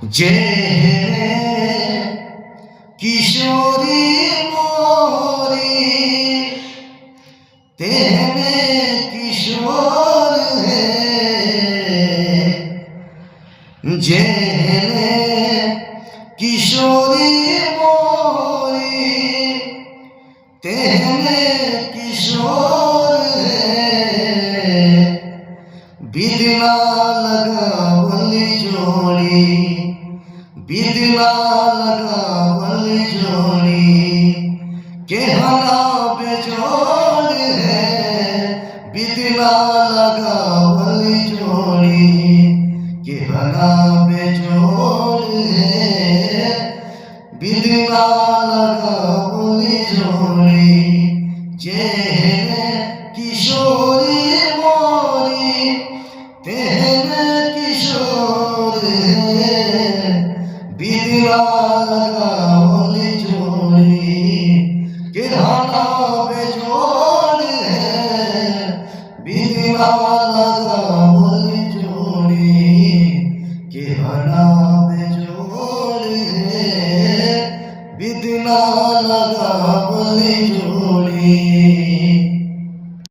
जेने किशोरी मोरी तेने किशोर है, जेने किशोरी मोरी तेने किशोर है, बिदना लगावल जोड़ी, बिदना लगावल जोड़ी केहना बेजोड़ है, बिदना लगावल जोड़ी केहना बेजोड़ है, बिदना लगावल जोड़ी जेने किशोरी मोरी तेने किशोर है, बिदना लगावल जोड़ी केहना बेजोड़ है, बिदना लगावल जोड़ी केहना बेजोड़ है, बिदना लगा